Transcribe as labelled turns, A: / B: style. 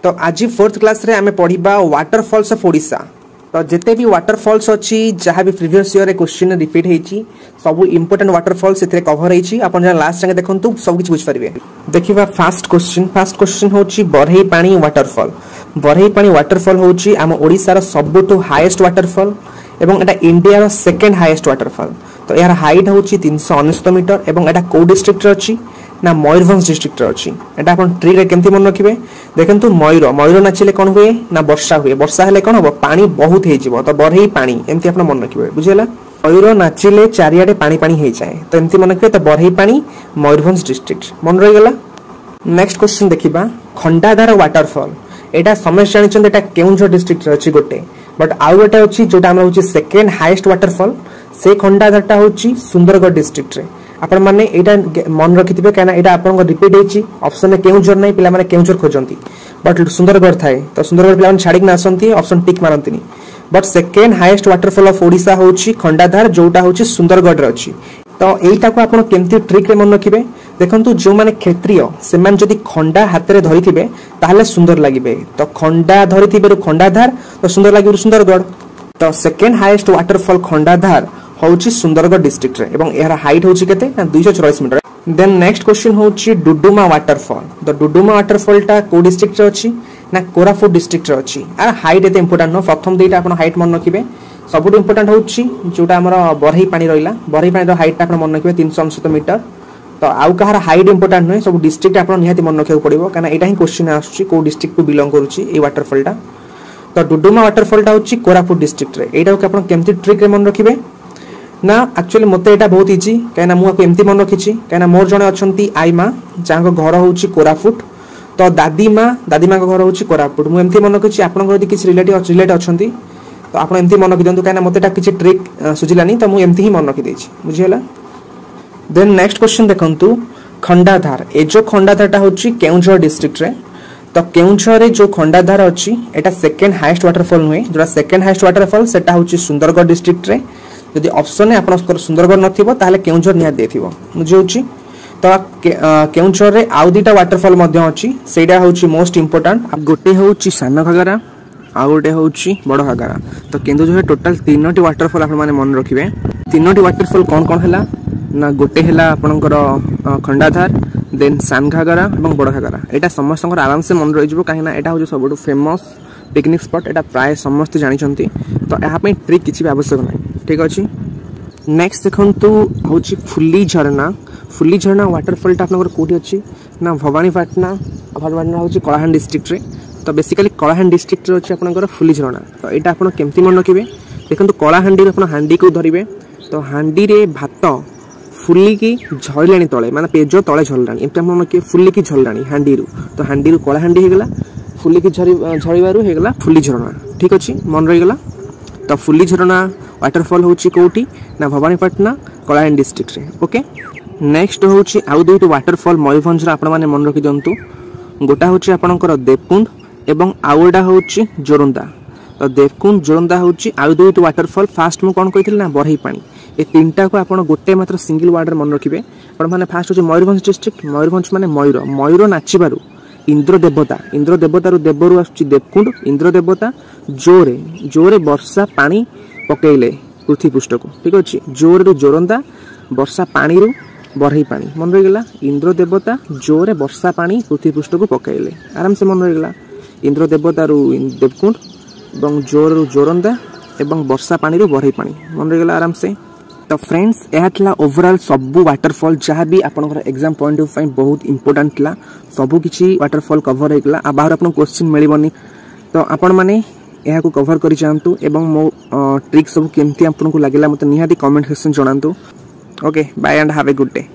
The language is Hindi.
A: तो आज 4th क्लास रे आमे पढ़िबा वाटरफॉल्स ऑफ ओडिशा। तो जिते भी वाटरफॉल्स अच्छी जहाँ भी प्रीवियस ईयर क्वेश्चन रिपीट होती सब इंपोर्टेंट वाटरफॉल्स इतने कवर होती आप लास्ट जाके देखो सब किसी बुझिपारे। देखा फास्ट क्वेश्चन होची बरही पानी वाटरफॉल। बरही पानी वाटरफॉल होची आम ओडिशार सबुठु हाईएस्ट वाटरफॉल एवं एटा इंडिया रो सेकंड हाईएस्ट वाटरफॉल। तो यार हाइट होची 369 मीटर एवं एटा को डिस्ट्रिक्ट रे अछि ना मयूरभंज डिस्ट्रिक्ट रे अछि। एटा अपन ट्रिक रे केमती मन रखिबे देखंतु मयूर नाचिले कोन हुए ना वर्षा हुए। वर्षा हेले कोन हो पानी बहुत हे जिवो तो बरही पानी एमती अपन मन रखिबे बुझियला। मयूर नाचिले चारियाडे पानी पानी हे जाए तो एमती मन रखिबे तो बरही पानी मयूरभंज डिस्ट्रिक्ट मन रहि गेला। नेक्स्ट क्वेश्चन देखिबा खंडाधार वाटरफॉल। एटा समस्त जानिछन एटा केउंझर डिस्ट्रिक्ट रे अछि गोटे बट आउ एटा अछि जोटा हम होछि सेकंड हाईएस्ट वाटरफॉल से खंडाधारटा होछि सुंदरगढ़ डिस्ट्रिक्ट रे। आपण माने एटा मन रखिथिबे काना एटा आपन रिपीट हेछि ऑप्शन में केउंझर नै पिला माने केउंझर खोजंती बट सुंदरगढ़ थाए तो सुंदरगढ़ पिला माने छाडिक ना आसंती ऑप्शन टिक मारंतीनी but second highest waterfall of Odisha होछि खंडाधार जोटा होछि सुंदरगढ़ रे अछि। तो एटा को आपण केमती ट्रिक रे मन रखिबे देखंतु जो माने क्षेत्रीय से मान जदी खंडा हाथ रे धरिथिबे ताहले सुंदर लागिबे तो खंडा धरिथिबे खंडाधार तो सुंदर लागिबे सुंदरगढ़। तो सेकंड हाईएस्ट वाटरफॉल खंडाधार होची सुंदरगढ़ डिस्ट्रिक्ट रे एवं एहर हाइट होची केते ना 244 मीटर। देन नेक्स्ट क्वेश्चन होची डुडुमा वाटरफॉल। तो डुडुमा वाटरफॉल टा को डिस्ट्रिक्ट रे अछि ना कोरापुट डिस्ट्रिक्ट रे अछि। आर हाइट एते इंपोर्टेंट नो प्रथम देटा आपण हाइट मन रखिबे सबुठ इंपोर्टेंट होची जोटा हमर बरही पानी रहिला बरही पानी रो हाइट टा आपण मन रखिबे 369 मीटर। तो आउ कहार हाइट इंपोर्टेंट नै सब डिस्ट्रिक्ट आपण निहाती मन रखियो पड़िबो काना एटा ही क्वेश्चन आछी को डिस्ट्रिक्ट को बिलोंग करूची ए वाटरफॉल टा। तो डुडुमा वाटरफॉल टा होची कोरापुट डिस्ट्रिक्ट रे। एटा को आपण केमती ट्रिक रे मन रखिबे ना एक्चुअली मते एटा बहुत इजी काना मु आपको एमती मन रखिछि काना मोर जणे अछंती आई मां जाको घर होची कोरापुट तो दादी मां को घर होची कोरापुट मु एमती मन रखिछि। आपन घर यदि किछि रिलेटिव अछंती तो आपण एमती मन रखि दंतु काना मते एटा किछि ट्रिक सुजिलानी तो मु एमती ही मन रखि देछि बुझियला। देन नेक्स्ट क्वेश्चन देखंतु खंडाधार। ए जो खंडाधारटा होची केउंझर डिस्ट्रिक्ट रे। तो केउंझर रे जो खंडाधार अछि एटा सेकंड हाईएस्ट वाटरफॉल हुए जोटा सेकंड हाईएस्ट वाटरफॉल सेटा होची सुंदरगढ़ डिस्ट्रिक्ट रे। यदि ऑप्शन है आपन सुंदरगढ़ नथिबो ताहले केउंझर निया देथिबो मुझे होची। तो केउंझर रे आउ दुटा वाटरफॉल मध्ये अछि सेटा होची मोस्ट इंपोर्टेंट गोटे होची सान घागरा आ गोटे होची बड़ घागरा। तो केन्दुझर टोटल तीनोटी वाटरफॉल आपन माने मन रखिबे। तीनोटी वाटरफॉल कोन कोन हैला ना गोटे हैला आपनकर खंडाधार देन सान घागरा एवं बड़ घागरा। एटा समस्तकर आराम से मन रहि जबो काहेना एटा होची सबटु फेमस पिकनिक स्पॉट एटा प्राय समस्त जानिछंती तो यहाँ पे ट्रिक किछि भी आवश्यक नै ठीक अछि। नेक्स्ट देखंतु होची फुल्ली झरना वाटरफॉल टा आपनकर कोठी अछि ना भवानीपाटना होची कलाहांडी डिस्ट्रिक्ट रे। तो बेसिकली कलाहांडी डिस्ट्रिक्ट रे अछि आपनकर फुल्ली झरना। तो एटा आपन केमती मन रखिबे देखंतु कलाहांडी रे आपन हांडी को धरिबे तो हांडी रे भात फुल्ली की झरलानी तळे माने पेज तळे झरलानी एमती मन के फुल्ली की झरलानी हांडी रू कलाहांडी हे गेला फुल्ली की झरिबारू हे गेला फुल्ली झरना ठीक अछि मन रहि गेला। तो फुल्ली झरना वाटरफॉल होची कोठी ना भवानीपाटना कलाहांडी डिस्ट्रिक्ट रे ओके। नेक्स्ट होची आउ दुईट वाटरफॉल मयूरभंज रा आपण माने मन रखि दंतु गोटा होची आपनकर देवकुंड एवं आउडा होची जोरंदा। तो देवकुंड जोरंदा होची आउ दुईट वाटरफॉल फास्ट मु कोन कहिथिल ना बरही पानी ए तीनटा को आपण गोटे मात्र सिंगल वर्ड रे मन रखिबे। आपण माने फास्ट होची मयूरभंज डिस्ट्रिक्ट मयूरभंज माने मयूर नाचिबारू इंद्र देवता रु देवरु आछि देवकुंड इंद्र देवता जोरे वर्षा पानी पकेइले पृथ्वी पृष्ठ को ठीक अछि। जोर रु जोरंदा वर्षा पानी रु बरही पानी मन रहि गेला। इंद्र देवता जोरे वर्षा पानी पृथ्वी पृष्ठ को पकेइले आराम से मन रहि गेला। इंद्र देवता रु देवकुंड एवं जोर रु जोरंदा एवं वर्षा पानी रु बरही पानी मन रहि गेला आराम से। तो फ्रेंड्स एहातला ओवरऑल सबु वाटरफॉल जहाँ भी आपनकर एग्जाम पॉइंट ऑफ फाइन बहुत इंपोर्टेंट ला सबु किछि वाटरफॉल कवर हेगला आ बाहर आपन क्वेश्चन मिलिबनी। तो आपण माने एहा को कवर करि जानतु एवं मो ट्रिक सब केमती आपन को लागिला मते निहाती कमेंट सेक्शन जणांतु okay bye and have a good day.